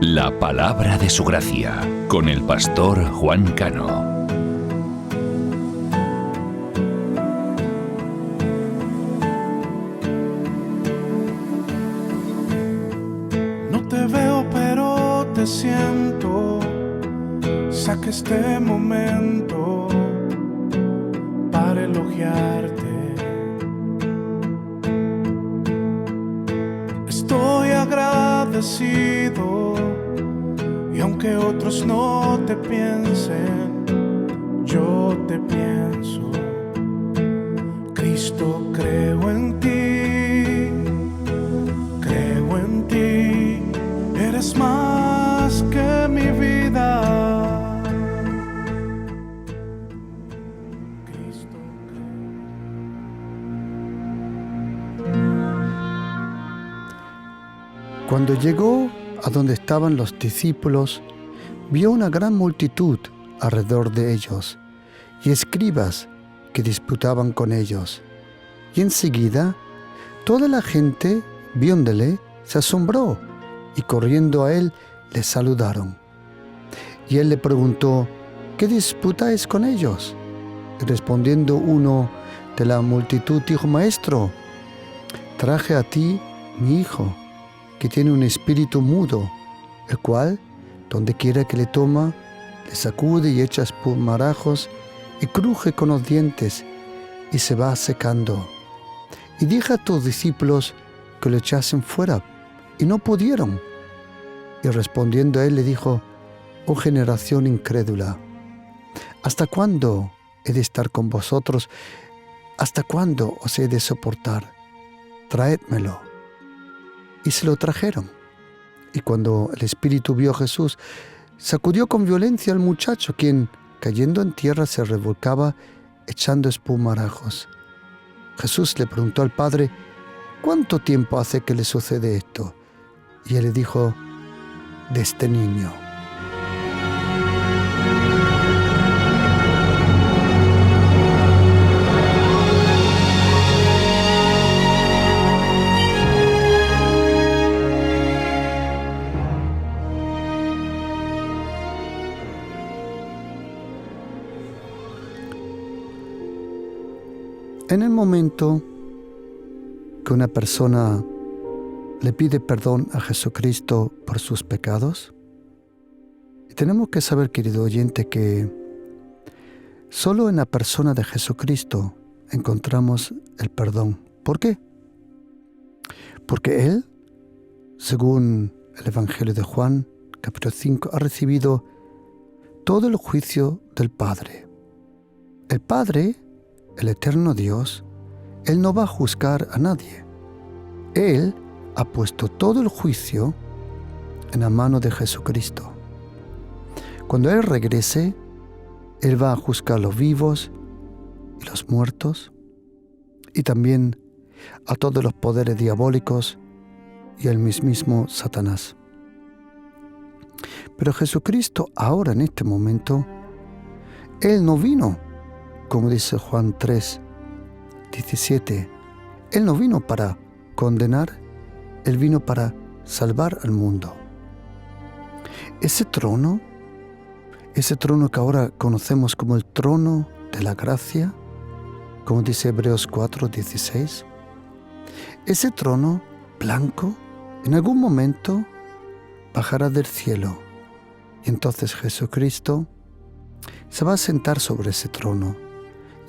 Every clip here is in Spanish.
La palabra de su gracia, con el pastor Juan Cano. No te veo, pero te siento. Saca este momento para elogiarte. Estoy agradecido, y aunque otros no te piensen, yo te pienso. Cristo, creo en ti, eres más que mi vida. Cristo, Cuando llegó a donde estaban los discípulos, vio una gran multitud alrededor de ellos y escribas que disputaban con ellos. Y enseguida toda la gente, viéndole, se asombró y corriendo a él le saludaron. Y él le preguntó: ¿qué disputáis con ellos? Y respondiendo uno de la multitud dijo: Maestro, traje a ti mi hijo, que tiene un espíritu mudo, el cual, donde quiera que le toma, le sacude y echa espumarajos y cruje con los dientes y se va secando. Y dije a tus discípulos que lo echasen fuera, y no pudieron. Y respondiendo a él le dijo: Oh generación incrédula, ¿hasta cuándo he de estar con vosotros? ¿Hasta cuándo os he de soportar? Traédmelo. Y se lo trajeron. Y cuando el espíritu vio a Jesús, sacudió con violencia al muchacho, quien, cayendo en tierra, se revolcaba echando espumarajos. Jesús le preguntó al padre: ¿cuánto tiempo hace que le sucede esto? Y él le dijo: de este niño. En el momento que una persona le pide perdón a Jesucristo por sus pecados, y tenemos que saber, querido oyente, que solo en la persona de Jesucristo encontramos el perdón. ¿Por qué? Porque Él, según el Evangelio de Juan, capítulo 5, ha recibido todo el juicio del Padre. El Padre, el eterno Dios, Él no va a juzgar a nadie. Él ha puesto todo el juicio en la mano de Jesucristo. Cuando Él regrese, Él va a juzgar a los vivos y los muertos, y también a todos los poderes diabólicos y al mismísimo Satanás. Pero Jesucristo ahora, en este momento, Él no vino, como dice Juan 3, 17, Él no vino para condenar, Él vino para salvar al mundo. Ese trono que ahora conocemos como el trono de la gracia, como dice Hebreos 4, 16, ese trono blanco en algún momento bajará del cielo, y entonces Jesucristo se va a sentar sobre ese trono.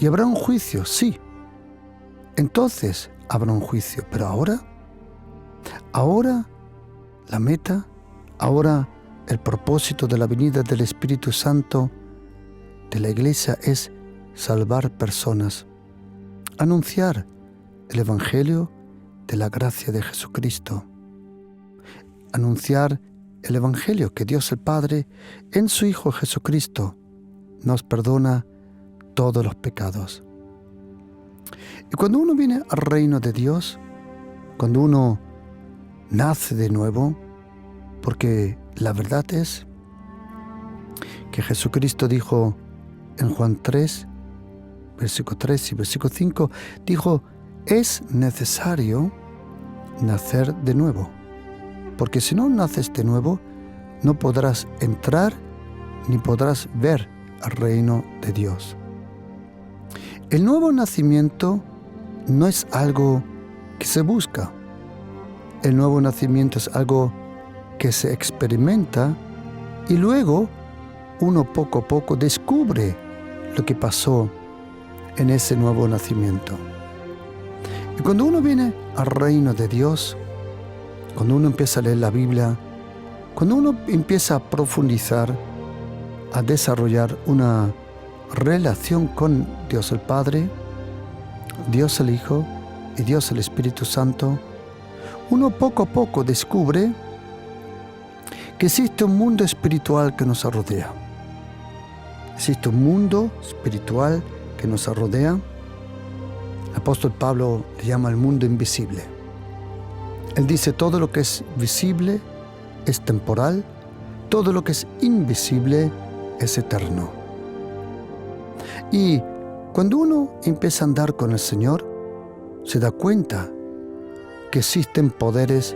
Y habrá un juicio, sí. Entonces habrá un juicio. Pero ahora la meta, ahora el propósito de la venida del Espíritu Santo de la Iglesia es salvar personas, anunciar el Evangelio de la gracia de Jesucristo, anunciar el Evangelio que Dios el Padre en su Hijo Jesucristo nos perdona todos los pecados. Y cuando uno viene al reino de Dios, cuando uno nace de nuevo, porque la verdad es que Jesucristo dijo en Juan 3, versículo 3 y versículo 5, dijo: es necesario nacer de nuevo, porque si no naces de nuevo, no podrás entrar ni podrás ver al reino de Dios. El nuevo nacimiento no es algo que se busca. El nuevo nacimiento es algo que se experimenta y luego uno poco a poco descubre lo que pasó en ese nuevo nacimiento. Y cuando uno viene al reino de Dios, cuando uno empieza a leer la Biblia, cuando uno empieza a profundizar, a desarrollar una relación con Dios el Padre, Dios el Hijo y Dios el Espíritu Santo, uno poco a poco descubre que existe un mundo espiritual que nos rodea. Existe un mundo espiritual que nos rodea. El apóstol Pablo le llama el mundo invisible. Él dice: todo lo que es visible es temporal, todo lo que es invisible es eterno. Y cuando uno empieza a andar con el Señor, se da cuenta que existen poderes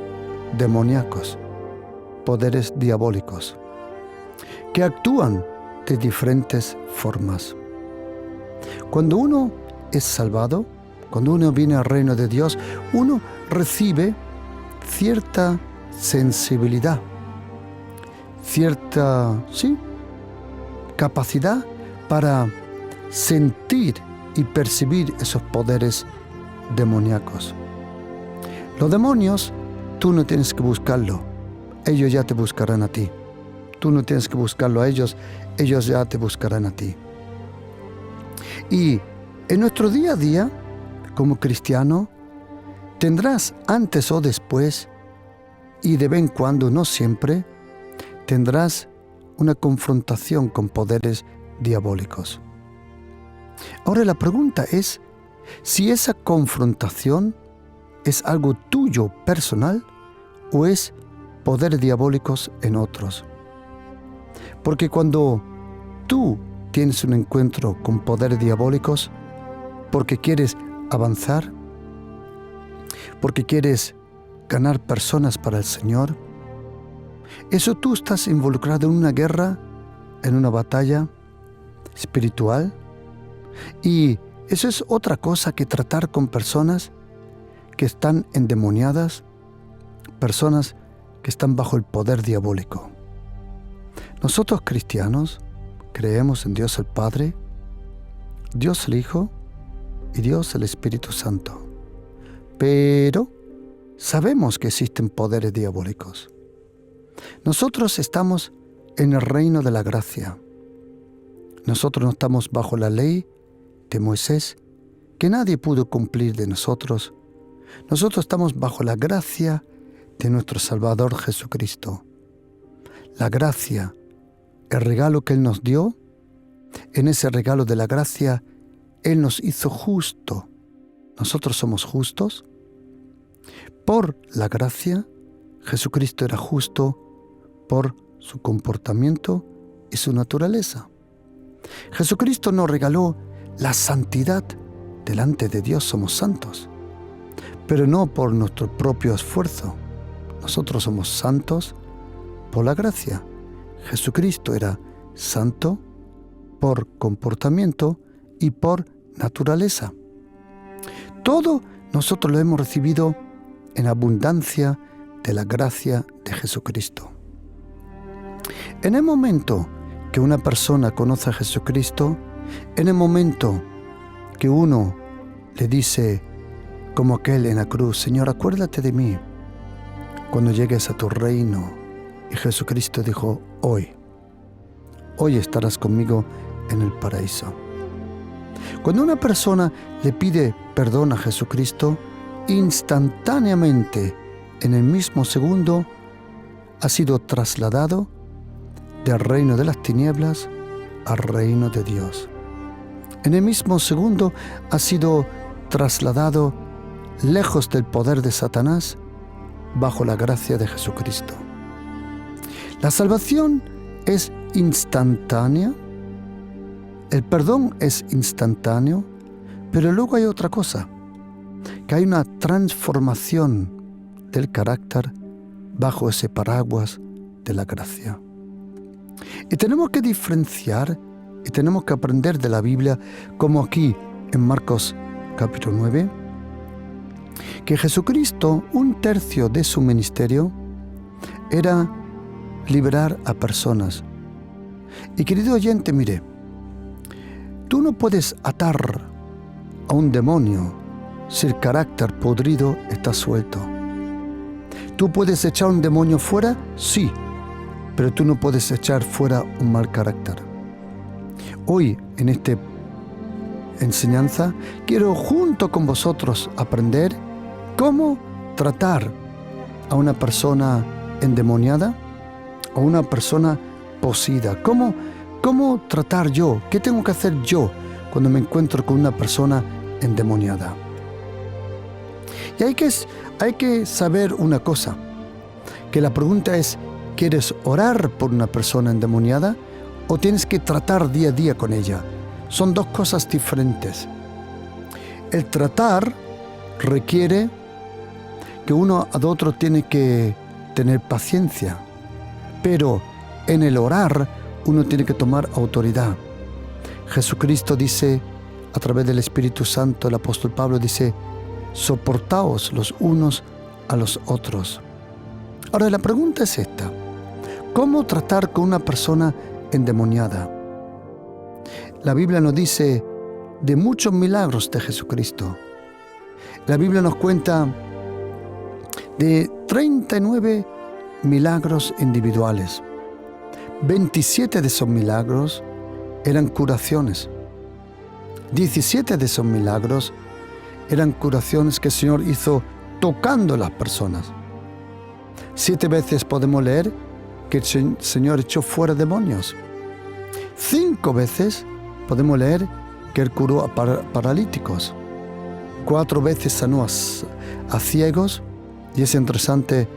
demoníacos, poderes diabólicos, que actúan de diferentes formas. Cuando uno es salvado, cuando uno viene al reino de Dios, uno recibe cierta sensibilidad, cierta, capacidad para sentir y percibir esos poderes demoníacos. Los demonios, tú no tienes que buscarlo, ellos ya te buscarán a ti. Tú no tienes que buscarlo a ellos, ellos ya te buscarán a ti. Y en nuestro día a día, como cristiano, tendrás antes o después, y de vez en cuando, no siempre, tendrás una confrontación con poderes diabólicos. Ahora la pregunta es si esa confrontación es algo tuyo personal o es poderes diabólicos en otros. Porque cuando tú tienes un encuentro con poderes diabólicos, porque quieres avanzar, porque quieres ganar personas para el Señor, eso tú estás involucrado en una guerra, en una batalla espiritual, y eso es otra cosa que tratar con personas que están endemoniadas, personas que están bajo el poder diabólico. Nosotros cristianos creemos en Dios el Padre, Dios el Hijo y Dios el Espíritu Santo. Pero sabemos que existen poderes diabólicos. Nosotros estamos en el reino de la gracia. Nosotros no estamos bajo la ley de Moisés, que nadie pudo cumplir de nosotros. Nosotros estamos bajo la gracia de nuestro Salvador Jesucristo. La gracia, el regalo que Él nos dio, en ese regalo de la gracia, Él nos hizo justo. Nosotros somos justos. Por la gracia, Jesucristo era justo por su comportamiento y su naturaleza. Jesucristo nos regaló la santidad. Delante de Dios somos santos, pero no por nuestro propio esfuerzo. Nosotros somos santos por la gracia. Jesucristo era santo por comportamiento y por naturaleza. Todo nosotros lo hemos recibido en abundancia de la gracia de Jesucristo. En el momento que una persona conoce a Jesucristo, en el momento que uno le dice, como aquel en la cruz: Señor, acuérdate de mí cuando llegues a tu reino. Y Jesucristo dijo: hoy estarás conmigo en el paraíso. Cuando una persona le pide perdón a Jesucristo, instantáneamente, en el mismo segundo, ha sido trasladado del reino de las tinieblas al reino de Dios. En el mismo segundo ha sido trasladado lejos del poder de Satanás, bajo la gracia de Jesucristo. La salvación es instantánea, el perdón es instantáneo, pero luego hay otra cosa, que hay una transformación del carácter bajo ese paraguas de la gracia. Y tenemos que diferenciar y tenemos que aprender de la Biblia, como aquí en Marcos capítulo 9, que Jesucristo, 1/3 de su ministerio era liberar a personas. Y querido oyente, mire, tú no puedes atar a un demonio si el carácter podrido está suelto. ¿Tú puedes echar un demonio fuera? Sí, pero tú no puedes echar fuera un mal carácter. Hoy, en esta enseñanza, quiero junto con vosotros aprender cómo tratar a una persona endemoniada, a una persona poseída. ¿Cómo tratar yo? ¿Qué tengo que hacer yo cuando me encuentro con una persona endemoniada? Y hay que saber una cosa, que la pregunta es, ¿quieres orar por una persona endemoniada o tienes que tratar día a día con ella? Son dos cosas diferentes. El tratar requiere que uno al otro tiene que tener paciencia, pero en el orar uno tiene que tomar autoridad. Jesucristo dice, a través del Espíritu Santo, el apóstol Pablo dice, soportaos los unos a los otros. Ahora la pregunta es esta: ¿cómo tratar con una persona endemoniada? La Biblia nos dice de muchos milagros de Jesucristo. La Biblia nos cuenta de 39 milagros individuales. 27 de esos milagros eran curaciones. 17 de esos milagros eran curaciones que el Señor hizo tocando a las personas. 7 veces podemos leer que el Señor echó fuera demonios. 5 veces podemos leer que Él curó a paralíticos. 4 veces sanó a ciegos. Y es interesante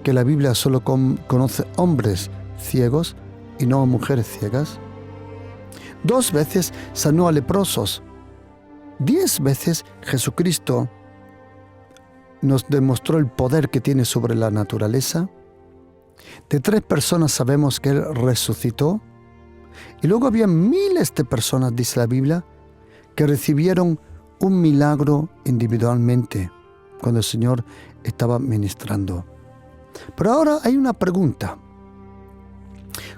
que la Biblia solo conoce hombres ciegos y no a mujeres ciegas. 2 veces sanó a leprosos. 10 veces Jesucristo nos demostró el poder que tiene sobre la naturaleza. De 3 personas sabemos que Él resucitó. Y luego había miles de personas, dice la Biblia, que recibieron un milagro individualmente cuando el Señor estaba ministrando. Pero ahora hay una pregunta.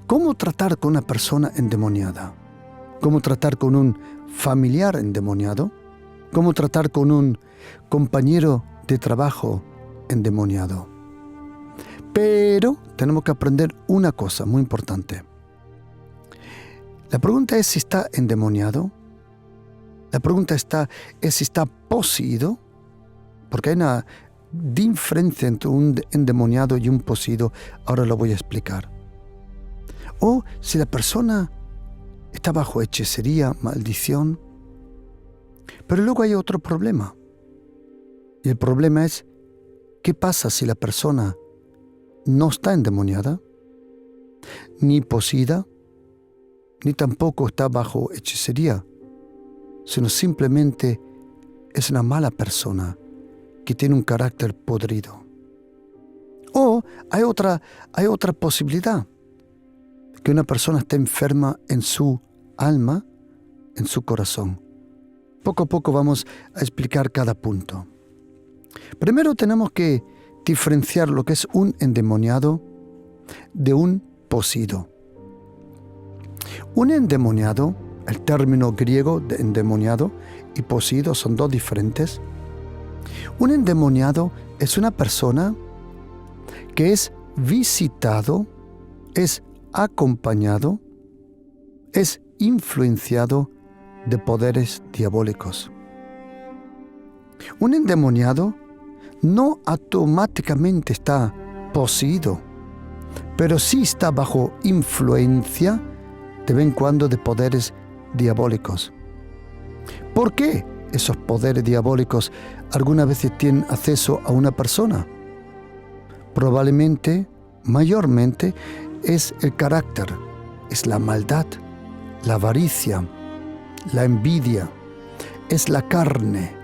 ¿Cómo tratar con una persona endemoniada? ¿Cómo tratar con un familiar endemoniado? ¿Cómo tratar con un compañero de trabajo endemoniado? Pero tenemos que aprender una cosa muy importante. La pregunta es si está endemoniado. La pregunta es si está poseído. Porque hay una diferencia entre un endemoniado y un poseído. Ahora lo voy a explicar. O si la persona está bajo hechicería, maldición. Pero luego hay otro problema. Y el problema es, ¿qué pasa si la persona no está endemoniada, ni poseída, ni tampoco está bajo hechicería, sino simplemente es una mala persona que tiene un carácter podrido? O hay otra posibilidad, que una persona esté enferma en su alma, en su corazón. Poco a poco vamos a explicar cada punto. Primero tenemos que diferenciar lo que es un endemoniado de un poseído. Un endemoniado, el término griego de endemoniado y poseído son dos diferentes. Un endemoniado es una persona que es visitado, es acompañado, es influenciado de poderes diabólicos. Un endemoniado no automáticamente está poseído, pero sí está bajo influencia de vez en cuando de poderes diabólicos. ¿Por qué esos poderes diabólicos algunas veces tienen acceso a una persona? Probablemente, mayormente, es el carácter, es la maldad, la avaricia, la envidia, es la carne.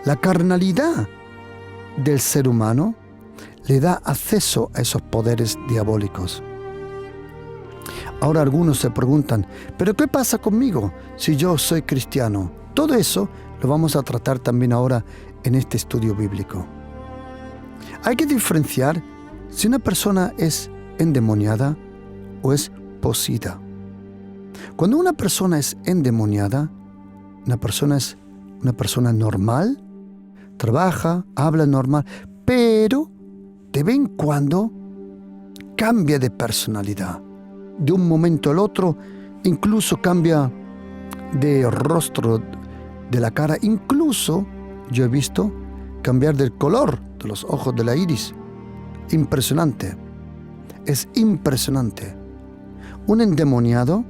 La carnalidad del ser humano le da acceso a esos poderes diabólicos. Ahora algunos se preguntan, ¿pero qué pasa conmigo si yo soy cristiano? Todo eso lo vamos a tratar también ahora en este estudio bíblico. Hay que diferenciar si una persona es endemoniada o es poseída. Cuando una persona es endemoniada, una persona es una persona normal, trabaja, habla normal, pero de vez en cuando cambia de personalidad. De un momento al otro, incluso cambia de rostro, de la cara. Incluso yo he visto cambiar del color de los ojos, de la iris. Impresionante. Es impresionante. Un endemoniado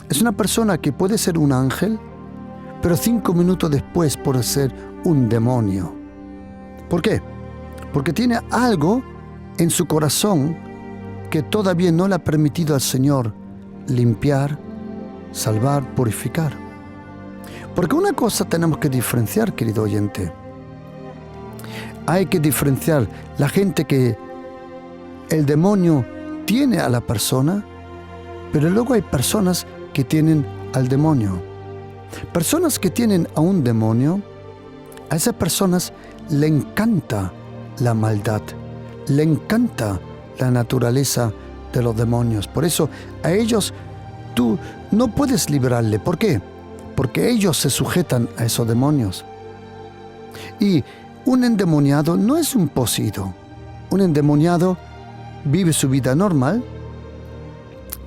es una persona que puede ser un ángel, pero 5 minutos después puede ser un demonio. ¿Por qué? Porque tiene algo en su corazón que todavía no le ha permitido al Señor limpiar, salvar, purificar. Porque una cosa tenemos que diferenciar, querido oyente. Hay que diferenciar la gente que el demonio tiene a la persona, pero luego hay personas que tienen al demonio. Personas que tienen a un demonio, a esas personas le encanta la maldad, le encanta la naturaleza de los demonios. Por eso a ellos tú no puedes librarle. ¿Por qué? Porque ellos se sujetan a esos demonios. Y un endemoniado no es un poseído. Un endemoniado vive su vida normal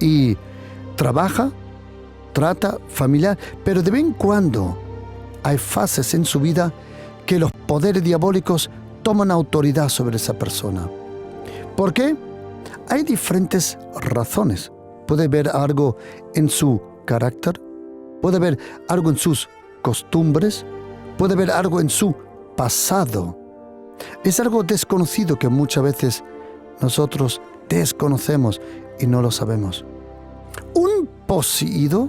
y trabaja, trata, familiar, pero de vez en cuando hay fases en su vida que los poderes diabólicos toman autoridad sobre esa persona. ¿Por qué? Hay diferentes razones. Puede haber algo en su carácter, puede haber algo en sus costumbres, puede haber algo en su pasado. Es algo desconocido que muchas veces nosotros desconocemos y no lo sabemos. Un poseído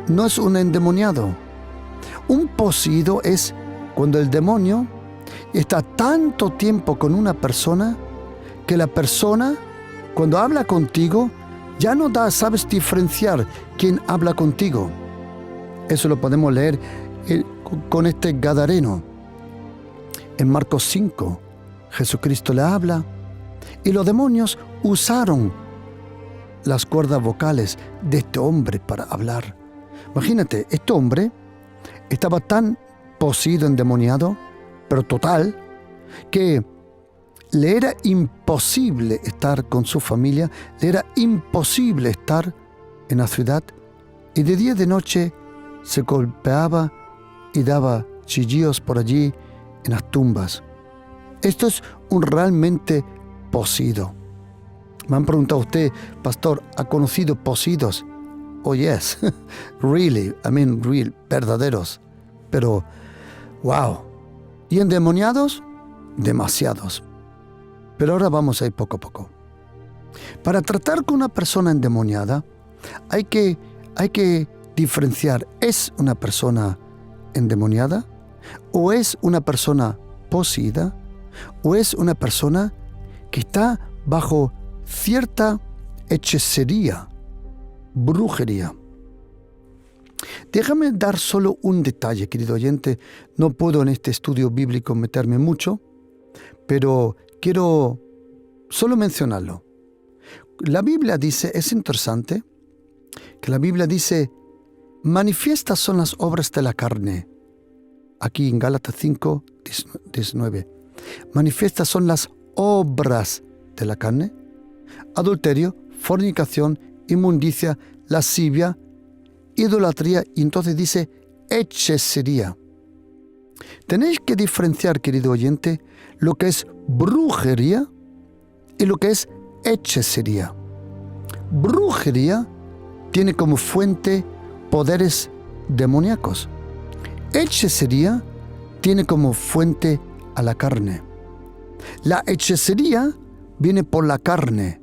no es un endemoniado. Un poseído es cuando el demonio está tanto tiempo con una persona que la persona, cuando habla contigo, ya no sabes diferenciar quién habla contigo. Eso lo podemos leer con este gadareno. En Marcos 5, Jesucristo le habla y los demonios usaron las cuerdas vocales de este hombre para hablar. Imagínate, este hombre estaba tan poseído, endemoniado, pero total, que le era imposible estar con su familia, le era imposible estar en la ciudad, y de día y de noche se golpeaba y daba chillidos por allí en las tumbas. Esto es un realmente poseído. Me han preguntado usted, pastor, ¿ha conocido poseídos? Oh yes, really, real, verdaderos. Pero, wow. ¿Y endemoniados? Demasiados. Pero ahora vamos a ir poco a poco. Para tratar con una persona endemoniada, hay que diferenciar, ¿es una persona endemoniada? ¿O es una persona poseída? ¿O es una persona que está bajo cierta hechicería, brujería? Déjame dar solo un detalle, querido oyente. No puedo en este estudio bíblico meterme mucho, pero quiero solo mencionarlo. La Biblia dice, es interesante, que la Biblia dice, manifiestas son las obras de la carne. Aquí en Gálatas 5, 19. Manifiestas son las obras de la carne. Adulterio, fornicación, inmundicia, lascivia, idolatría, y entonces dice hechicería. Tenéis que diferenciar, querido oyente, lo que es brujería y lo que es hechicería. Brujería tiene como fuente poderes demoníacos. Hechicería tiene como fuente a la carne. La hechicería viene por la carne.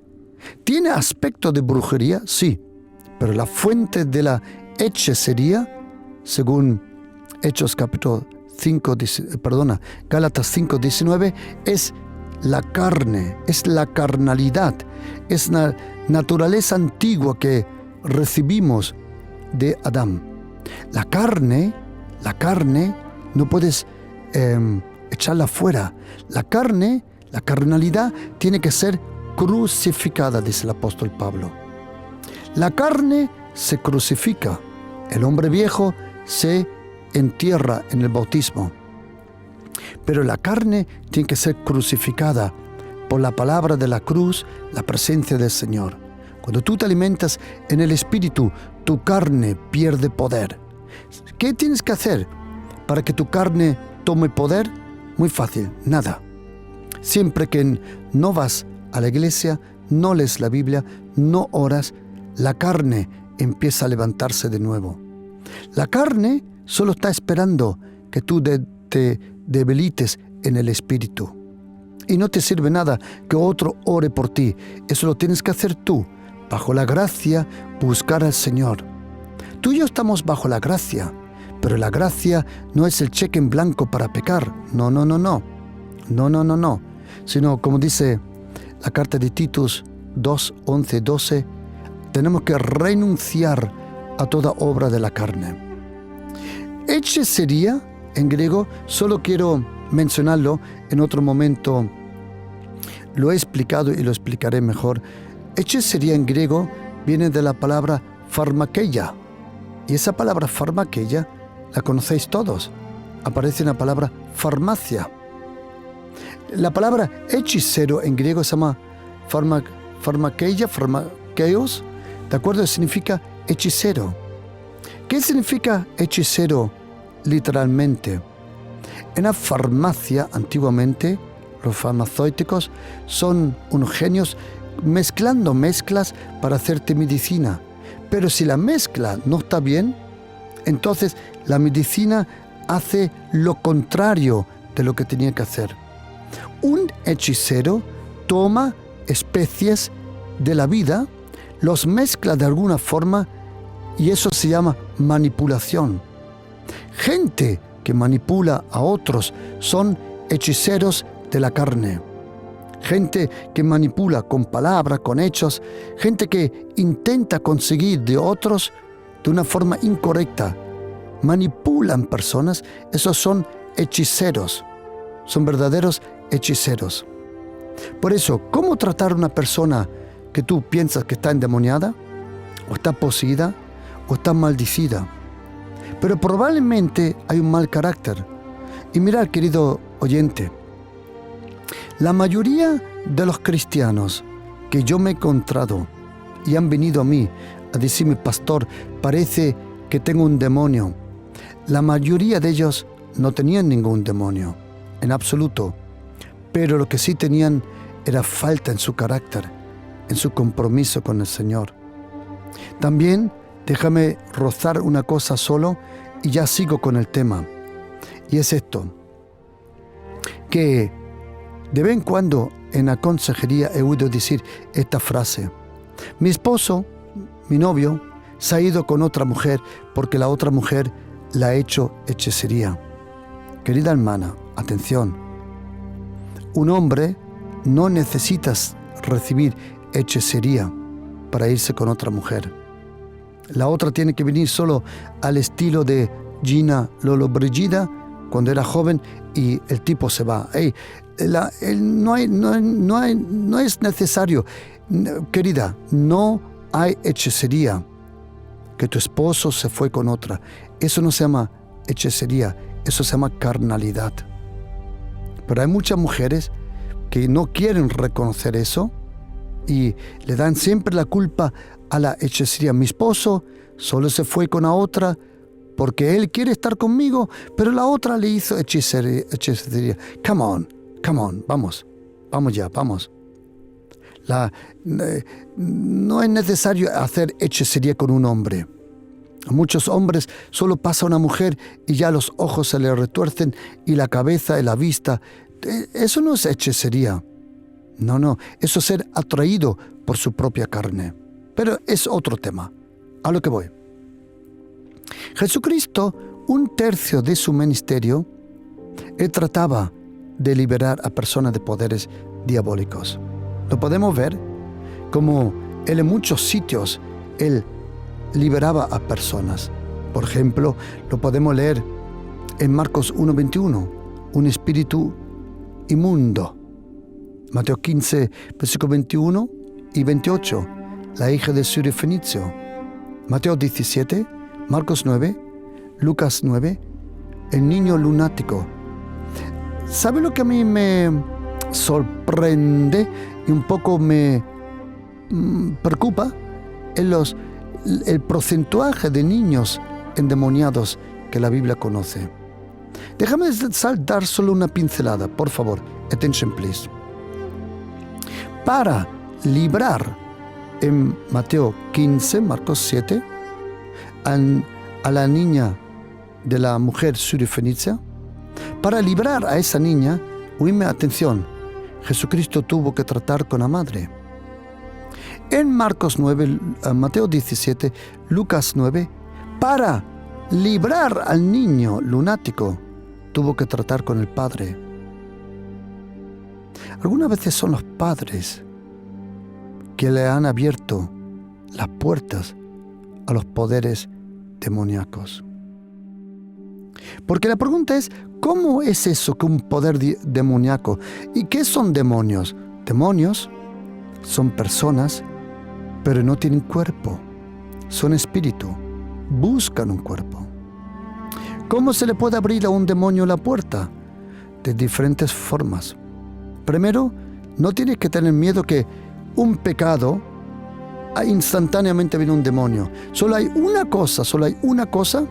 ¿Tiene aspecto de brujería? Sí, pero la fuente de la hechicería, según Hechos capítulo 5, Gálatas 5:19, es la carne, es la carnalidad, es la naturaleza antigua que recibimos de Adán. La carne, no puedes echarla fuera. La carnalidad tiene que ser crucificada, dice el apóstol Pablo. La carne se crucifica. El hombre viejo se entierra en el bautismo. Pero la carne tiene que ser crucificada por la palabra de la cruz, la presencia del Señor. Cuando tú te alimentas en el Espíritu, tu carne pierde poder. ¿Qué tienes que hacer para que tu carne tome poder? Muy fácil, nada. Siempre que no vas a la iglesia, no lees la Biblia, no oras, la carne empieza a levantarse de nuevo. La carne solo está esperando que tú te debilites en el Espíritu. Y no te sirve nada que otro ore por ti. Eso lo tienes que hacer tú. Bajo la gracia, buscar al Señor. Tú y yo estamos bajo la gracia, pero la gracia no es el cheque en blanco para pecar. No. Sino, como dice la carta de Titus 2, 11, 12, tenemos que renunciar a toda obra de la carne. Hechicería, en griego, solo quiero mencionarlo, en otro momento lo he explicado y lo explicaré mejor. Hechicería en griego viene de la palabra pharmakeia. Y esa palabra pharmakeia la conocéis todos. Aparece en la palabra farmacia. La palabra hechicero en griego se llama pharmakeia, pharmakeios, ¿de acuerdo? Significa hechicero. ¿Qué significa hechicero literalmente? En la farmacia, antiguamente, los farmacéuticos son unos genios mezclando mezclas para hacerte medicina. Pero si la mezcla no está bien, entonces la medicina hace lo contrario de lo que tenía que hacer. Un hechicero toma especies de la vida, los mezcla de alguna forma y eso se llama manipulación. Gente que manipula a otros son hechiceros de la carne. Gente que manipula con palabras, con hechos, gente que intenta conseguir de otros de una forma incorrecta. Manipulan personas, esos son hechiceros, son verdaderos hechiceros. Por eso, ¿cómo tratar a una persona que tú piensas que está endemoniada, o está poseída, o está maldicida? Pero probablemente hay un mal carácter. Y mirad, querido oyente, la mayoría de los cristianos que yo me he encontrado y han venido a mí a decirme, pastor, parece que tengo un demonio. La mayoría de ellos no tenían ningún demonio, en absoluto. Pero lo que sí tenían era falta en su carácter, en su compromiso con el Señor. También déjame rozar una cosa solo y ya sigo con el tema. Y es esto, que de vez en cuando en la consejería he oído decir esta frase: mi esposo, mi novio, se ha ido con otra mujer porque la otra mujer le ha hecho hechicería. Querida hermana, atención. Un hombre no necesita recibir hechicería para irse con otra mujer. La otra tiene que venir solo al estilo de Gina Lollobrigida cuando era joven y el tipo se va. No es necesario. Querida, no hay hechicería. Que tu esposo se fue con otra. Eso no se llama hechicería, eso se llama carnalidad. Pero hay muchas mujeres que no quieren reconocer eso y le dan siempre la culpa a la hechicería. Mi esposo solo se fue con la otra porque él quiere estar conmigo, pero la otra le hizo hechicería. Come on, vamos ya. No es necesario hacer hechicería con un hombre. A muchos hombres solo pasa una mujer y ya los ojos se le retuercen y la cabeza y la vista. Eso no es hechicería. No, eso es ser atraído por su propia carne. Pero es otro tema. A lo que voy. Jesucristo, 1/3 de su ministerio, él trataba de liberar a personas de poderes diabólicos. Lo podemos ver como Él en muchos sitios, Él liberaba a personas. Por ejemplo, lo podemos leer en Marcos 1:21, un espíritu inmundo. Mateo 15, versículos 21 y 28, la hija de Sirio Fenicio. Mateo 17, Marcos 9, Lucas 9, el niño lunático. ¿Sabe lo que a mí me sorprende y un poco me preocupa? El porcentaje de niños endemoniados que la Biblia conoce. Déjame dar solo una pincelada, por favor. Attention, please. Para librar en Mateo 15, Marcos 7, a la niña de la mujer sirio-fenicia, para librar a esa niña, oíme atención, Jesucristo tuvo que tratar con la madre. En Marcos 9, Mateo 17, Lucas 9, para librar al niño lunático, tuvo que tratar con el padre. Algunas veces son los padres que le han abierto las puertas a los poderes demoníacos. Porque la pregunta es, ¿cómo es eso que un poder demoníaco? ¿Y qué son demonios? Demonios son personas, pero no tienen cuerpo. Son espíritu. Buscan un cuerpo. ¿Cómo se le puede abrir a un demonio la puerta? De diferentes formas. Primero, no tienes que tener miedo que un pecado, instantáneamente viene un demonio. Solo hay una cosa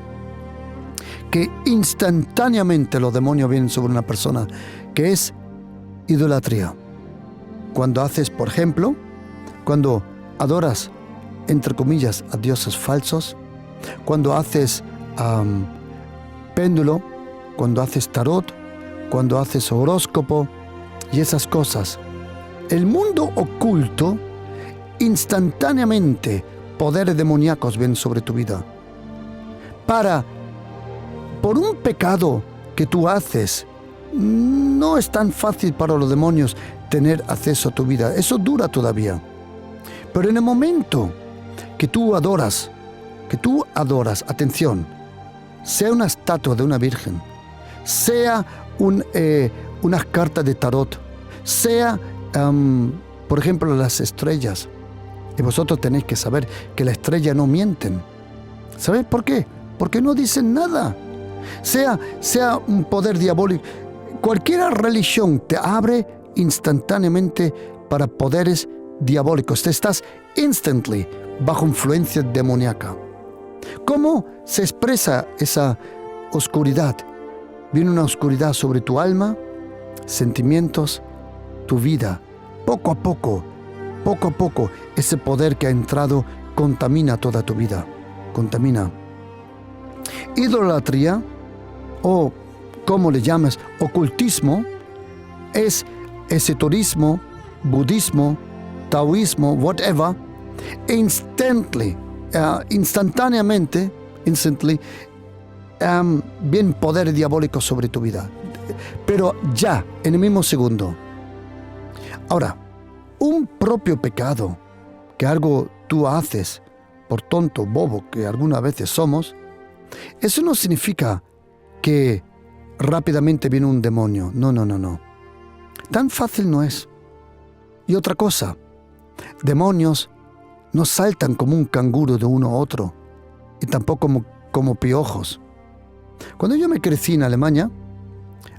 que instantáneamente los demonios vienen sobre una persona, que es idolatría. Cuando haces, por ejemplo, cuando adoras, entre comillas, a dioses falsos, cuando haces péndulo, cuando haces tarot, cuando haces horóscopo y esas cosas. El mundo oculto, instantáneamente, poderes demoníacos ven sobre tu vida. Por un pecado que tú haces, no es tan fácil para los demonios tener acceso a tu vida. Eso dura todavía. Pero en el momento que tú adoras, atención, sea una estatua de una virgen, sea unas cartas de tarot, sea, por ejemplo, las estrellas. Y vosotros tenéis que saber que las estrellas no mienten. ¿Sabéis por qué? Porque no dicen nada. Sea un poder diabólico. Cualquier religión te abre instantáneamente para poderes diabólicos. Te estás instantly bajo influencia demoníaca. ¿Cómo se expresa esa oscuridad? Viene una oscuridad sobre tu alma, sentimientos, tu vida. Poco a poco, ese poder que ha entrado contamina toda tu vida. Contamina. Idolatría, o como le llamas, ocultismo, es esoterismo, budismo, taoísmo, whatever, instantáneamente, vienen poderes diabólicos sobre tu vida. Pero ya, en el mismo segundo. Ahora, un propio pecado, que algo tú haces, por tonto, bobo, que algunas veces somos, eso no significa que rápidamente viene un demonio. No. Tan fácil no es. Y otra cosa, demonios no saltan como un canguro de uno a otro, y tampoco como piojos. Cuando yo me crecí en Alemania,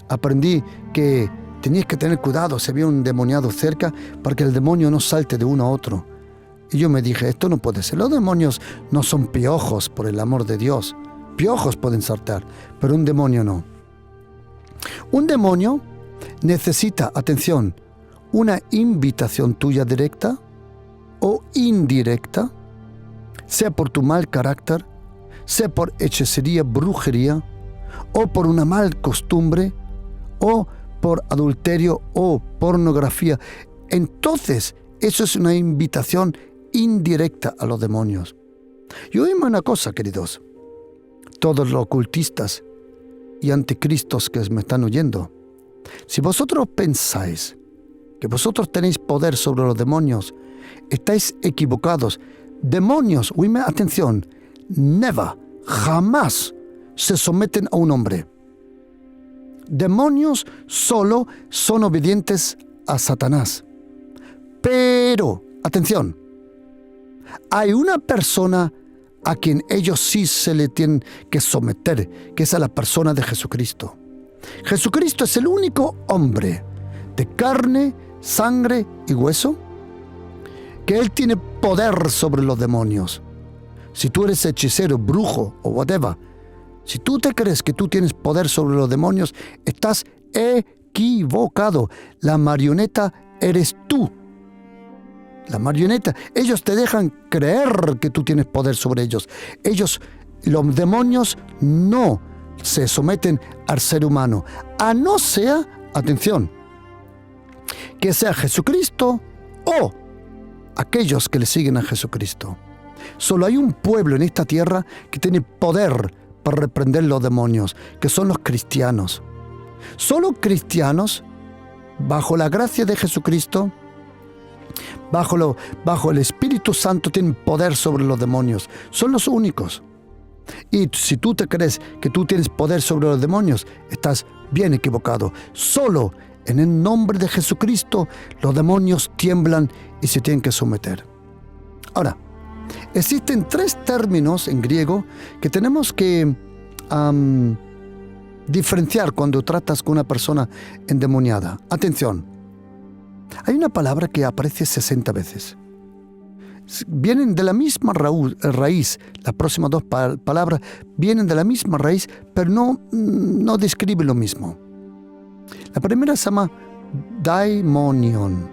aprendí que tenías que tener cuidado si había un demoniado cerca para que el demonio no salte de uno a otro. Y yo me dije, esto no puede ser. Los demonios no son piojos, por el amor de Dios. Piojos pueden saltar, pero un demonio no. Un demonio necesita, atención, una invitación tuya directa o indirecta, sea por tu mal carácter, sea por hechicería, brujería, o por una mal costumbre, o por adulterio o pornografía. Entonces, eso es una invitación indirecta a los demonios. Y oíme una cosa, queridos, todos los ocultistas y anticristos que me están oyendo, si vosotros pensáis que vosotros tenéis poder sobre los demonios Estáis equivocados. Demonios, oíme, atención, never, jamás se someten a un hombre. Demonios solo son obedientes a Satanás. Pero, atención, hay una persona a quien ellos sí se le tienen que someter, que es a la persona de Jesucristo. Jesucristo es el único hombre de carne, sangre y hueso que Él tiene poder sobre los demonios. Si tú eres hechicero, brujo o whatever, si tú te crees que tú tienes poder sobre los demonios, estás equivocado. La marioneta eres tú. La marioneta. Ellos te dejan creer que tú tienes poder sobre ellos. Los demonios, no se someten al ser humano. A no ser, atención, que sea Jesucristo o aquellos que le siguen a Jesucristo. Solo hay un pueblo en esta tierra que tiene poder para reprender los demonios, que son los cristianos. Solo cristianos, bajo la gracia de Jesucristo, bajo el Espíritu Santo, tienen poder sobre los demonios. Son los únicos. Y si tú te crees que tú tienes poder sobre los demonios, estás bien equivocado. Solo en el nombre de Jesucristo los demonios tiemblan y se tienen que someter. Ahora, existen 3 términos en griego que tenemos que diferenciar cuando tratas con una persona endemoniada. Atención, hay una palabra que aparece 60 veces. Vienen de la misma raíz, las próximas 2 palabras vienen de la misma raíz, pero no describen lo mismo. La primera se llama daimonion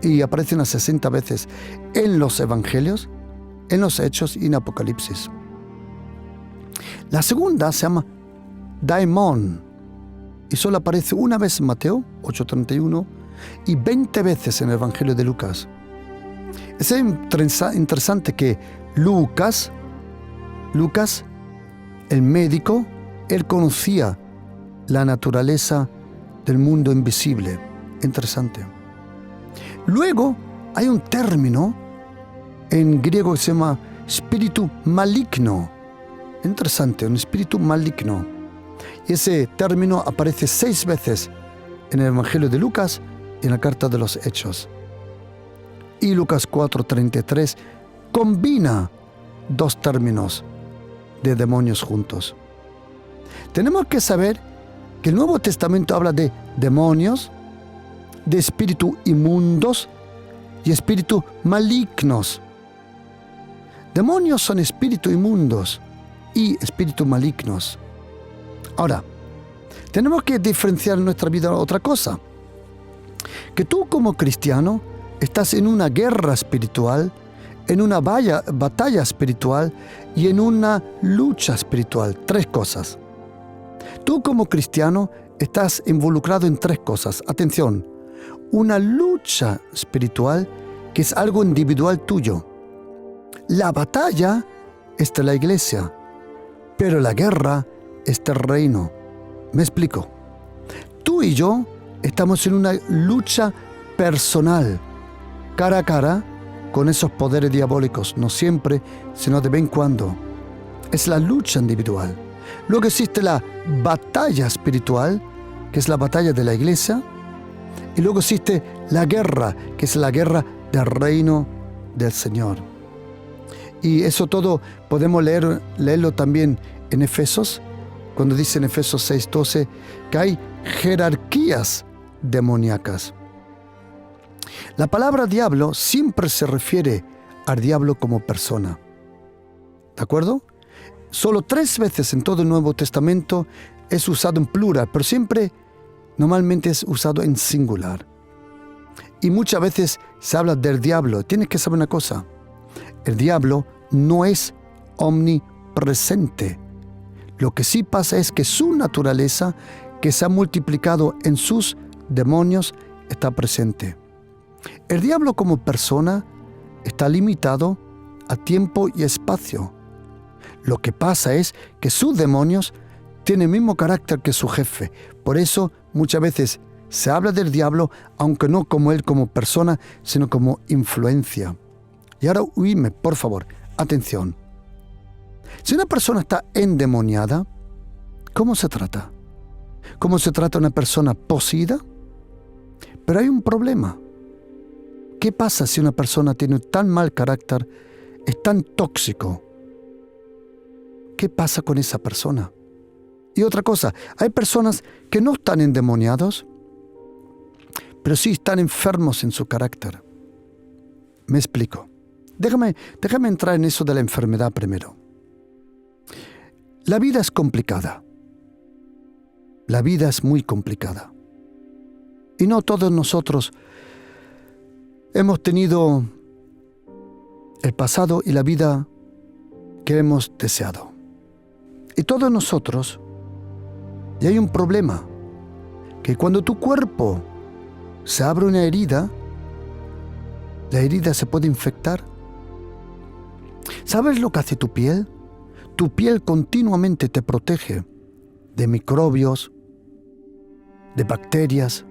y aparece unas 60 veces en los evangelios, en los Hechos y en Apocalipsis. La segunda se llama daimon y solo aparece una vez en Mateo 8:31 y 20 veces en el Evangelio de Lucas. Es interesante que Lucas, el médico, él conocía la naturaleza del mundo invisible. Interesante. Luego hay un término en griego que se llama espíritu maligno. Interesante, un espíritu maligno. Y ese término aparece 6 veces en el Evangelio de Lucas y en la carta de los Hechos. Y Lucas 4:33 combina 2 términos de demonios juntos. Tenemos que saber que el Nuevo Testamento habla de demonios, de espíritus inmundos y espíritus malignos. Demonios son espíritus inmundos y espíritus malignos. Ahora, tenemos que diferenciar en nuestra vida otra cosa. Que tú como cristiano estás en una guerra espiritual, en una batalla espiritual y en una lucha espiritual. 3 cosas. Tú como cristiano estás involucrado en 3 cosas. Atención, una lucha espiritual que es algo individual tuyo. La batalla es de la iglesia, pero la guerra es del reino. Me explico. Tú y yo estamos en una lucha personal, cara a cara, con esos poderes diabólicos. No siempre, sino de vez en cuando. Es la lucha individual. Luego existe la batalla espiritual, que es la batalla de la iglesia. Y luego existe la guerra, que es la guerra del reino del Señor. Y eso todo podemos leerlo también en Efesios, cuando dice en Efesios 6:12 que hay jerarquías demoníacas. La palabra diablo siempre se refiere al diablo como persona. ¿De acuerdo? Solo 3 veces en todo el Nuevo Testamento es usado en plural, pero siempre, normalmente es usado en singular. Y muchas veces se habla del diablo. Tienes que saber una cosa. El diablo no es omnipresente. Lo que sí pasa es que su naturaleza, que se ha multiplicado en sus demonios, está presente. El diablo como persona está limitado a tiempo y espacio. Lo que pasa es que sus demonios tienen el mismo carácter que su jefe. Por eso muchas veces Se habla del diablo, aunque no como él como persona, sino como influencia. Y ahora oídme, por favor, atención. Si una persona está endemoniada, ¿cómo se trata? ¿Cómo se trata una persona poseída? Pero hay un problema. ¿Qué pasa si una persona tiene tan mal carácter, es tan tóxico? ¿Qué pasa con esa persona? Y otra cosa, hay personas que no están endemoniados, pero sí están enfermos en su carácter. Me explico. Déjame entrar en eso de la enfermedad primero. La vida es complicada. La vida es muy complicada. Y no todos nosotros hemos tenido el pasado y la vida que hemos deseado. Y todos nosotros, y hay un problema, que cuando tu cuerpo se abre una herida, la herida se puede infectar. ¿Sabes lo que hace tu piel? Tu piel continuamente te protege de microbios, de bacterias.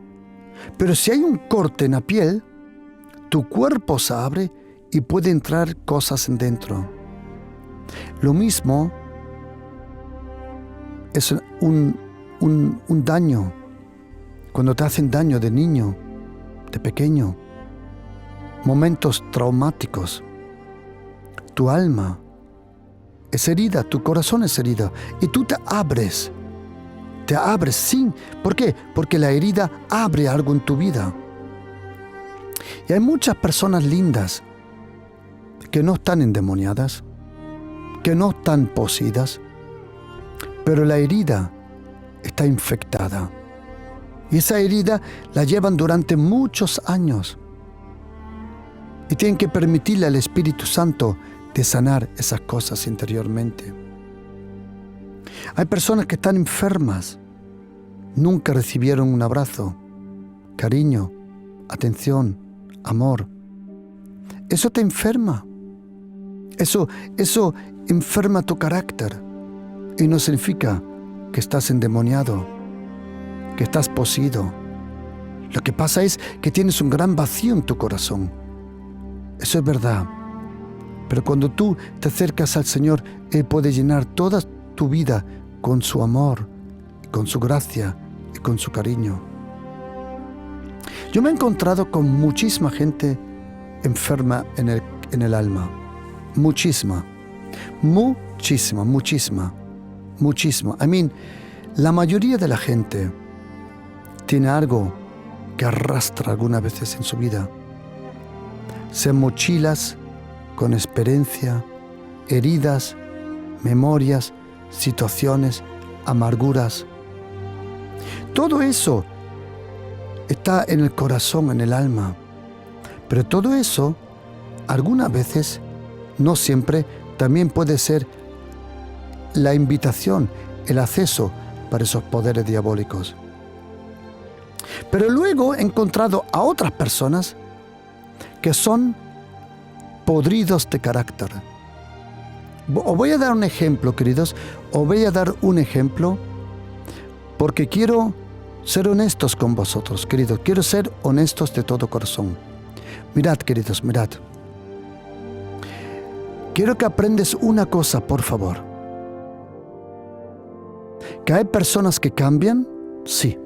Pero si hay un corte en la piel, tu cuerpo se abre y puede entrar cosas en dentro. Lo mismo es un daño. Cuando te hacen daño de niño, de pequeño, momentos traumáticos, tu alma es herida, tu corazón es herida, y tú te abres sin. ¿Por qué? Porque la herida abre algo en tu vida. Y hay muchas personas lindas que no están endemoniadas, que no están poseídas, pero la herida está infectada. Y esa herida la llevan durante muchos años. Y tienen que permitirle al Espíritu Santo de sanar esas cosas interiormente. Hay personas que están enfermas, nunca recibieron un abrazo, cariño, atención, amor. Eso te enferma. Eso enferma tu carácter. Y no significa que estás endemoniado, que estás poseído. Lo que pasa es que tienes un gran vacío en tu corazón. Eso es verdad. Pero cuando tú te acercas al Señor, Él puede llenar toda tu vida con su amor, con su gracia y con su cariño. Yo me he encontrado con muchísima gente enferma en el alma. Muchísima. La mayoría de la gente tiene algo que arrastra algunas veces en su vida. Sean mochilas con experiencia, heridas, memorias, situaciones, amarguras. Todo eso está en el corazón, en el alma. Pero todo eso, algunas veces, no siempre, también puede ser la invitación, el acceso para esos poderes diabólicos. Pero luego he encontrado a otras personas que son podridos de carácter. Os voy a dar un ejemplo, queridos. Os voy a dar un ejemplo porque quiero ser honestos con vosotros, queridos. Quiero ser honestos de todo corazón. Mirad, queridos, mirad. Quiero que aprendes una cosa, por favor. ¿Que hay personas que cambian? Sí.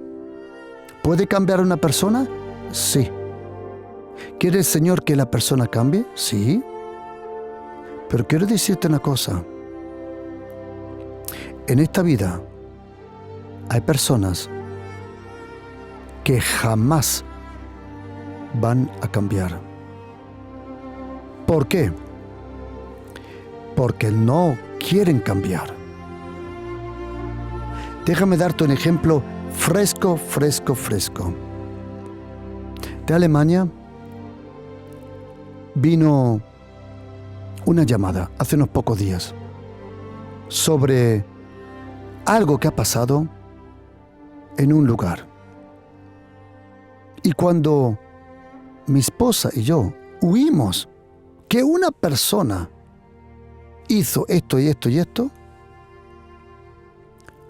¿Puede cambiar una persona? Sí. ¿Quiere el Señor que la persona cambie? Sí. Pero quiero decirte una cosa. En esta vida hay personas que jamás van a cambiar. ¿Por qué? Porque no quieren cambiar. Déjame darte un ejemplo fresco. De Alemania vino una llamada hace unos pocos días sobre algo que ha pasado en un lugar. Y cuando mi esposa y yo oímos que una persona hizo esto y esto y esto,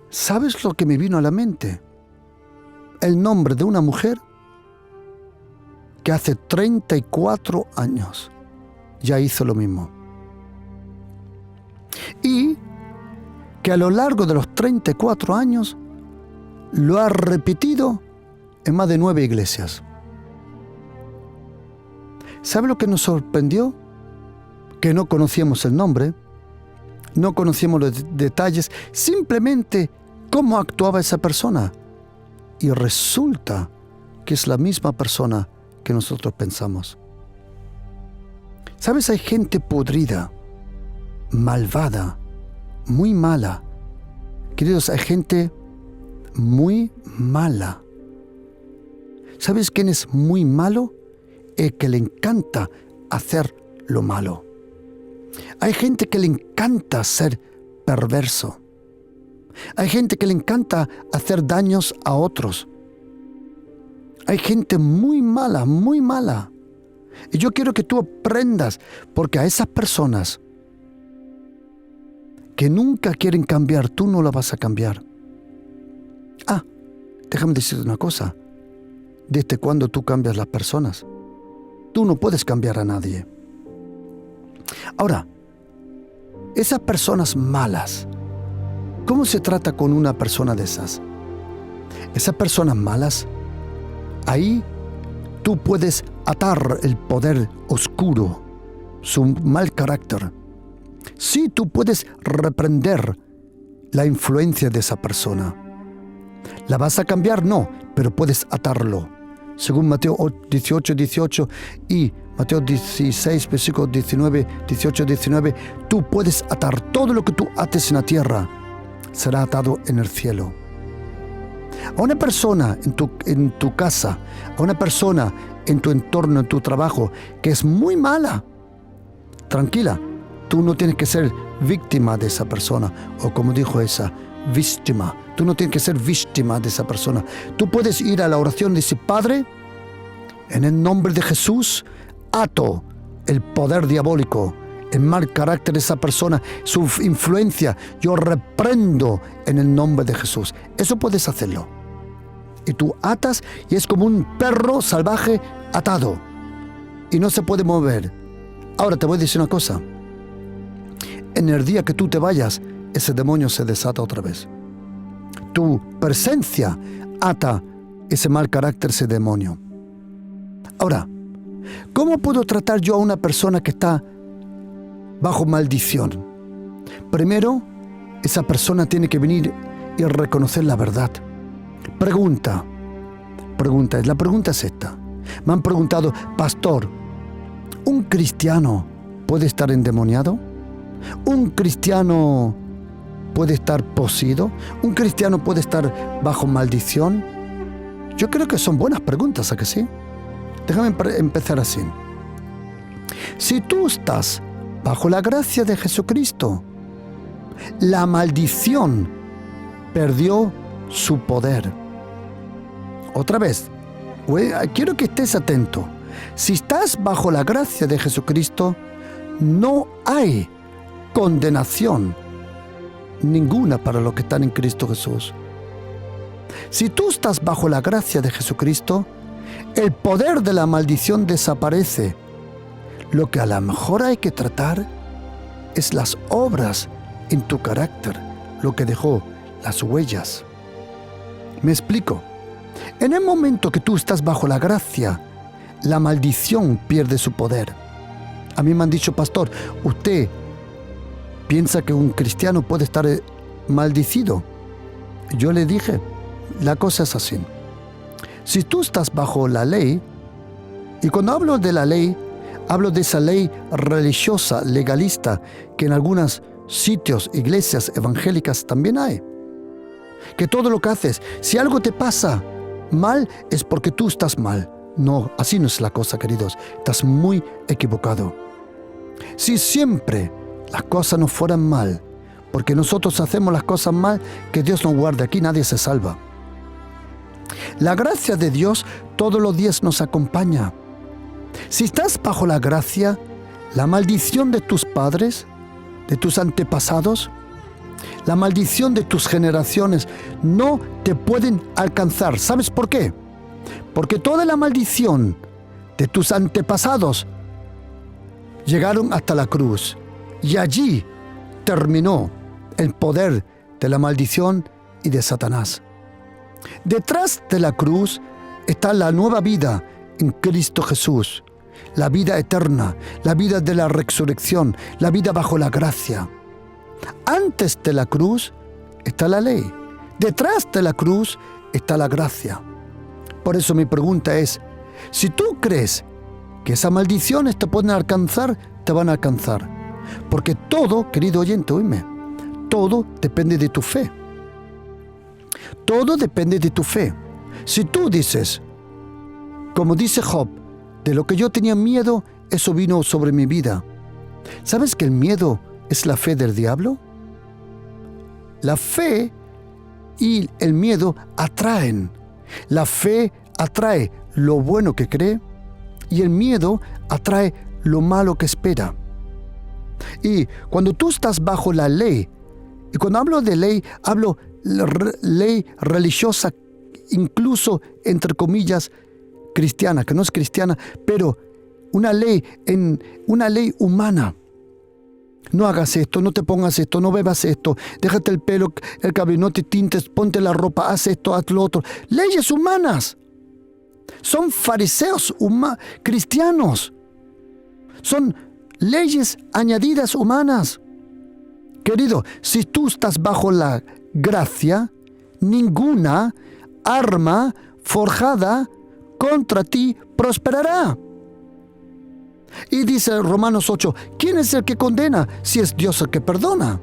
¿sabes lo que me vino a la mente? el nombre de una mujer que hace 34 años ya hizo lo mismo. Y que a lo largo de los 34 años lo ha repetido en más de 9 iglesias. ¿Sabe lo que nos sorprendió? Que no conocíamos el nombre, no conocíamos los detalles, simplemente cómo actuaba esa persona. Y resulta que es la misma persona que nosotros pensamos. ¿Sabes? Hay gente podrida, malvada, muy mala. Queridos, hay gente muy mala. ¿Sabes quién es muy malo? El que le encanta hacer lo malo. Hay gente que le encanta ser perverso. Hay gente que le encanta hacer daños a otros. Hay gente muy mala, muy mala. Y yo quiero que tú aprendas, porque a esas personas que nunca quieren cambiar, tú no las vas a cambiar. Ah, déjame decirte una cosa. ¿Desde cuándo tú cambias las personas? Tú no puedes cambiar a nadie. Ahora, esas personas malas, ¿cómo se trata con una persona de esas? Esas personas malas, ahí tú puedes atar el poder oscuro, su mal carácter. Sí, tú puedes reprender la influencia de esa persona. ¿La vas a cambiar? No, pero puedes atarlo. Según Mateo 18 y Mateo 16, versículo 18-19, tú puedes atar todo lo que tú ates en la tierra, será atado en el cielo. A una persona en tu casa, a una persona en tu entorno, en tu trabajo, que es muy mala, tranquila, tú no tienes que ser víctima de esa persona, o como dijo esa, víctima. Tú no tienes que ser víctima de esa persona. Tú puedes ir a la oración y decir: Padre, en el nombre de Jesús, ato el poder diabólico, el mal carácter de esa persona, su influencia, yo reprendo en el nombre de Jesús. Eso puedes hacerlo. Y tú atas y es como un perro salvaje atado. Y no se puede mover. Ahora te voy a decir una cosa. En el día que tú te vayas, ese demonio se desata otra vez. Tu presencia ata ese mal carácter, ese demonio. Ahora, ¿cómo puedo tratar yo a una persona que está bajo maldición? Primero, esa persona tiene que venir y reconocer la verdad. La pregunta es esta. Me han preguntado: pastor, ¿un cristiano puede estar endemoniado? ¿Un cristiano puede estar poseído? ¿Un cristiano puede estar bajo maldición? Yo creo que son buenas preguntas, ¿a que sí? Déjame empezar así. Si tú estás bajo la gracia de Jesucristo, la maldición perdió su poder. Otra vez, quiero que estés atento. Si estás bajo la gracia de Jesucristo, no hay condenación ninguna para los que están en Cristo Jesús. Si tú estás bajo la gracia de Jesucristo, el poder de la maldición desaparece. Lo que a lo mejor hay que tratar es las obras en tu carácter, lo que dejó las huellas. Me explico. En el momento que tú estás bajo la gracia, la maldición pierde su poder. A mí me han dicho: pastor, ¿usted piensa que un cristiano puede estar maldecido? Yo le dije, la cosa es así. Si tú estás bajo la ley, y cuando hablo de la ley, hablo de esa ley religiosa, legalista, que en algunos sitios, iglesias evangélicas también hay. Que todo lo que haces, si algo te pasa mal, es porque tú estás mal. No, así no es la cosa, queridos. Estás muy equivocado. Si siempre las cosas no fueran mal, porque nosotros hacemos las cosas mal, que Dios nos guarde, aquí nadie se salva. La gracia de Dios todos los días nos acompaña. Si estás bajo la gracia, la maldición de tus padres, de tus antepasados, La maldición de tus generaciones no te pueden alcanzar. ¿Sabes por qué? Porque toda la maldición de tus antepasados llegaron hasta la cruz. Y allí terminó el poder de la maldición y de Satanás. Detrás de la cruz está la nueva vida en Cristo Jesús. La vida eterna, la vida de la resurrección, la vida bajo la gracia. Antes de la cruz está la ley. Detrás de la cruz está la gracia. Por eso mi pregunta es, si tú crees que esas maldiciones te pueden alcanzar, te van a alcanzar. Porque todo, querido oyente, oíme, todo depende de tu fe. Todo depende de tu fe. Si tú dices, como dice Job, de lo que yo tenía miedo, eso vino sobre mi vida. ¿Sabes que el miedo es la fe del diablo? La fe y el miedo atraen. La fe atrae lo bueno que cree y el miedo atrae lo malo que espera. Y cuando tú estás bajo la ley, y cuando hablo de ley, hablo ley religiosa, incluso entre comillas cristiana, que no es cristiana, pero una ley humana. No hagas esto, no te pongas esto, no bebas esto, déjate el pelo, el cabello, no te tintes, ponte la ropa, haz esto, haz lo otro. Leyes humanas. Son fariseos cristianos. Son leyes añadidas humanas. Querido, si tú estás bajo la gracia, ninguna arma forjada contra ti prosperará. Y dice Romanos 8, ¿quién es el que condena si es Dios el que perdona?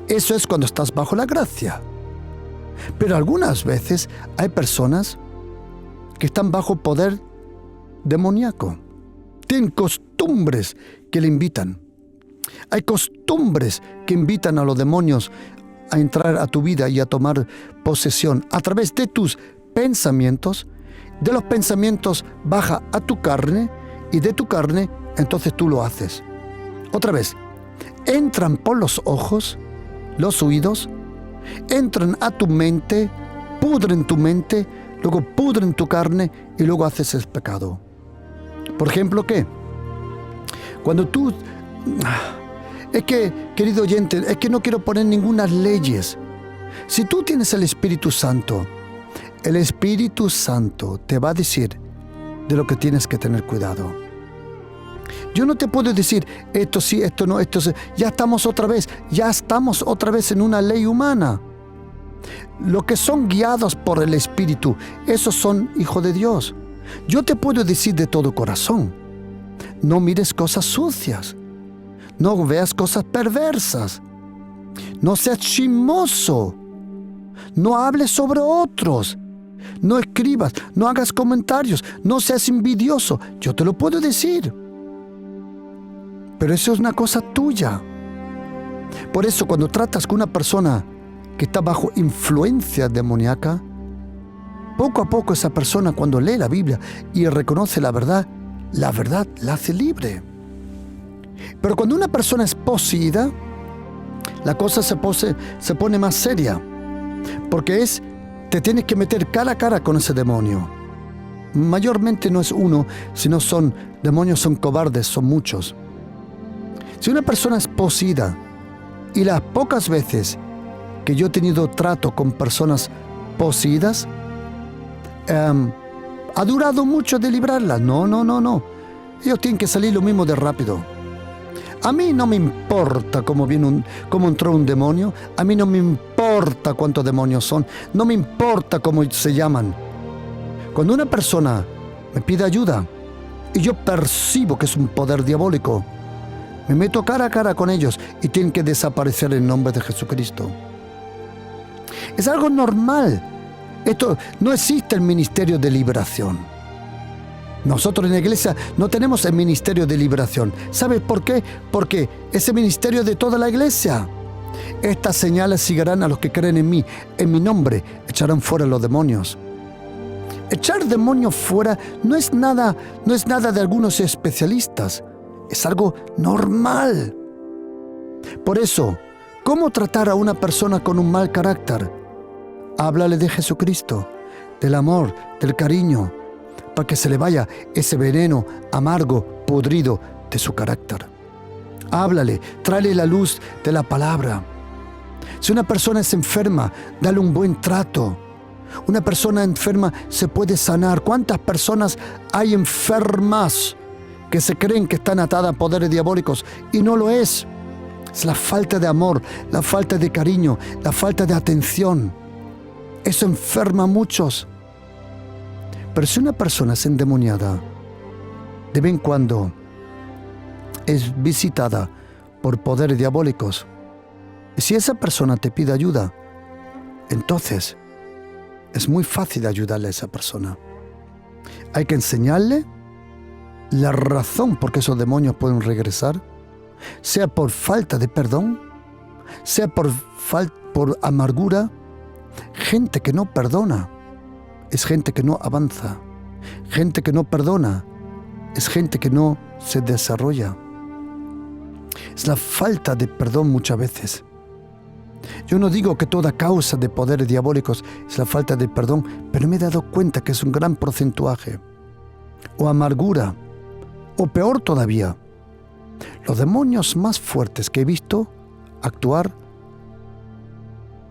Eso es cuando estás bajo la gracia. Pero algunas veces hay personas que están bajo poder demoníaco. Tienen costumbres que le invitan. Hay costumbres que invitan a los demonios a entrar a tu vida y a tomar posesión a través de tus pensamientos. De los pensamientos baja a tu carne y de tu carne entonces tú lo haces. Otra vez, entran por los ojos, los oídos, entran a tu mente, pudren tu mente, luego pudren tu carne y luego haces el pecado. Por ejemplo, ¿qué? Cuando tú... Es que, querido oyente, es que no quiero poner ninguna leyes. Si tú tienes el Espíritu Santo, el Espíritu Santo te va a decir de lo que tienes que tener cuidado. Yo no te puedo decir esto sí, esto no, esto sí. Ya estamos otra vez en una ley humana. Los que son guiados por el Espíritu, esos son hijos de Dios. Yo te puedo decir de todo corazón, no mires cosas sucias, no veas cosas perversas, no seas chismoso, no hables sobre otros, no escribas, no hagas comentarios, no seas envidioso. Yo te lo puedo decir, pero eso es una cosa tuya. Por eso cuando tratas con una persona que está bajo influencia demoníaca, poco a poco esa persona, cuando lee la Biblia y reconoce la verdad la hace libre. Pero cuando una persona es poseída, la cosa se pone más seria, porque te tienes que meter cara a cara con ese demonio. Mayormente no es uno, sino demonios son cobardes, son muchos. Si una persona es poseída, y las pocas veces que yo he tenido trato con personas poseídas, ha durado mucho de librarlas. No. Ellos tienen que salir lo mismo de rápido. A mí no me importa cómo entró un demonio. A mí no me importa cuántos demonios son. No me importa cómo se llaman. Cuando una persona me pide ayuda y yo percibo que es un poder diabólico, me meto cara a cara con ellos y tienen que desaparecer en nombre de Jesucristo. Es algo normal. No existe el ministerio de liberación. Nosotros en la iglesia no tenemos el ministerio de liberación. ¿Sabes por qué? Porque ese ministerio es de toda la iglesia. Estas señales seguirán a los que creen en mí. En mi nombre echarán fuera los demonios. Echar demonios fuera no es nada de algunos especialistas. Es algo normal. Por eso, ¿Cómo tratar a una persona con un mal carácter? Háblale de Jesucristo, del amor, del cariño, para que se le vaya ese veneno amargo, podrido de su carácter. Háblale, tráele la luz de la palabra. Si una persona es enferma, dale un buen trato. Una persona enferma se puede sanar. ¿Cuántas personas hay enfermas que se creen que están atadas a poderes diabólicos y no lo es? Es la falta de amor, la falta de cariño, la falta de atención. Eso enferma a muchos. Pero si una persona es endemoniada, de vez en cuando es visitada por poderes diabólicos, y si esa persona te pide ayuda, entonces es muy fácil ayudarle a esa persona. Hay que enseñarle la razón por qué esos demonios pueden regresar, sea por falta de perdón, sea por amargura. Gente que no perdona es gente que no avanza. Gente que no perdona es gente que no se desarrolla. Es la falta de perdón muchas veces. Yo no digo que toda causa de poderes diabólicos es la falta de perdón, pero me he dado cuenta que es un gran porcentaje. O amargura, o peor todavía, los demonios más fuertes que he visto actuar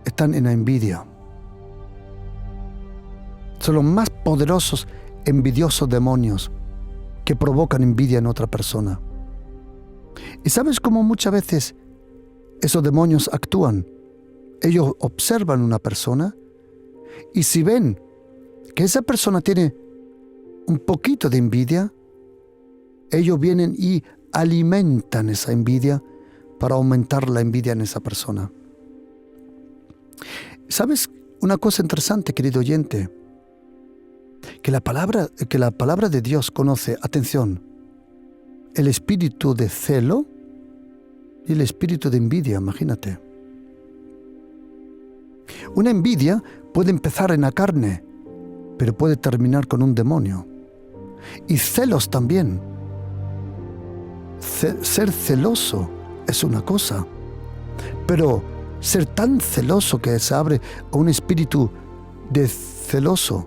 están en la envidia. Son los más poderosos, envidiosos demonios que provocan envidia en otra persona. ¿Y sabes cómo muchas veces esos demonios actúan? Ellos observan a una persona y si ven que esa persona tiene un poquito de envidia, ellos vienen y alimentan esa envidia para aumentar la envidia en esa persona. ¿Sabes una cosa interesante, querido oyente? Que la palabra de Dios conoce, atención, el espíritu de celo y el espíritu de envidia, imagínate. Una envidia puede empezar en la carne, pero puede terminar con un demonio. Y celos también. Ser celoso es una cosa, pero ser tan celoso que se abre a un espíritu de celoso,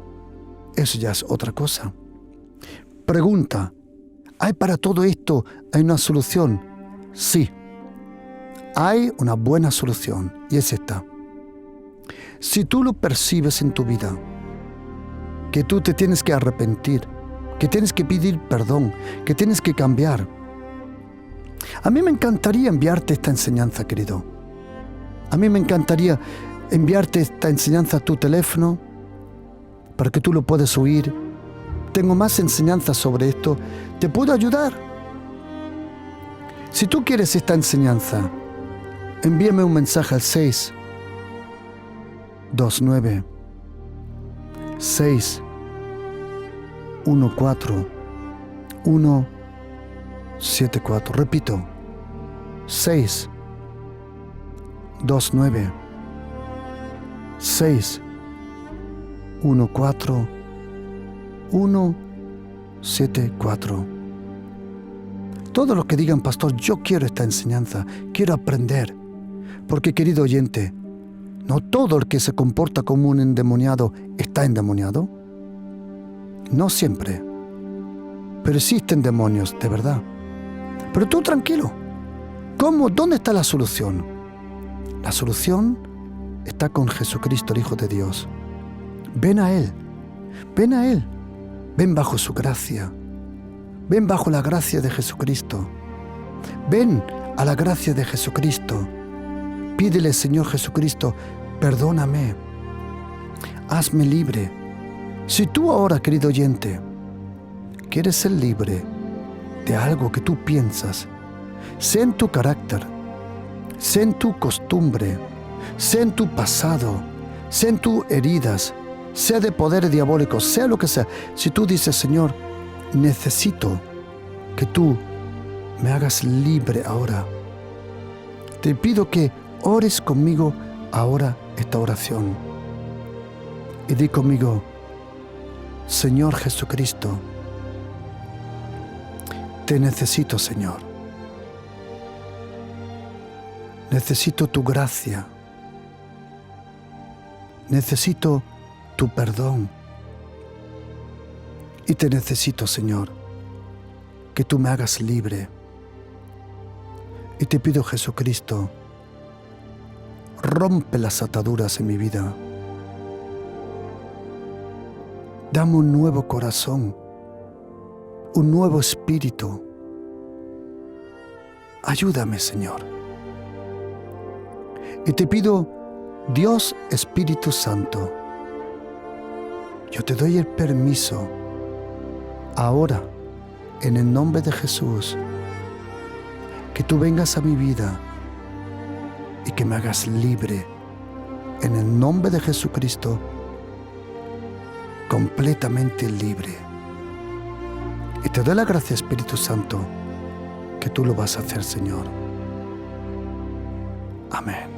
eso ya es otra cosa. Pregunta, ¿hay para todo esto hay una solución? Sí, hay una buena solución y es esta. Si tú lo percibes en tu vida, que tú te tienes que arrepentir, que tienes que pedir perdón, que tienes que cambiar. A mí me encantaría enviarte esta enseñanza, querido. A mí me encantaría enviarte esta enseñanza a tu teléfono para que tú lo puedas oír. Tengo más enseñanzas sobre esto. Te puedo ayudar. Si tú quieres esta enseñanza, envíame un mensaje al 629 614 174. Repito, 629 614 174. Todos los que digan, pastor, yo quiero esta enseñanza, quiero aprender. Porque, querido oyente, no todo el que se comporta como un endemoniado está endemoniado. No siempre. Pero existen demonios, de verdad. Pero tú tranquilo. ¿Cómo? ¿Dónde está la solución? La solución está con Jesucristo, el Hijo de Dios. Ven a Él. Ven a Él. Ven bajo su gracia. Ven bajo la gracia de Jesucristo. Ven a la gracia de Jesucristo. Pídele, Señor Jesucristo, perdóname. Hazme libre. Si tú ahora, querido oyente, quieres ser libre de algo que tú piensas, sea en tu carácter, sea en tu costumbre, sea en tu pasado, sea en tus heridas, sea de poderes diabólicos, sea lo que sea. Si tú dices, Señor, necesito que tú me hagas libre ahora, te pido que ores conmigo ahora esta oración. Y di conmigo, Señor Jesucristo, te necesito, Señor. Necesito tu gracia. Necesito tu perdón. Y te necesito, Señor, que tú me hagas libre. Y te pido, Jesucristo, rompe las ataduras en mi vida. Dame un nuevo corazón, un nuevo espíritu. Ayúdame, Señor. Y te pido, Dios Espíritu Santo, yo te doy el permiso ahora, en el nombre de Jesús, que tú vengas a mi vida y que me hagas libre, en el nombre de Jesucristo, completamente libre. Y te doy la gracia, Espíritu Santo, que tú lo vas a hacer, Señor. Amén.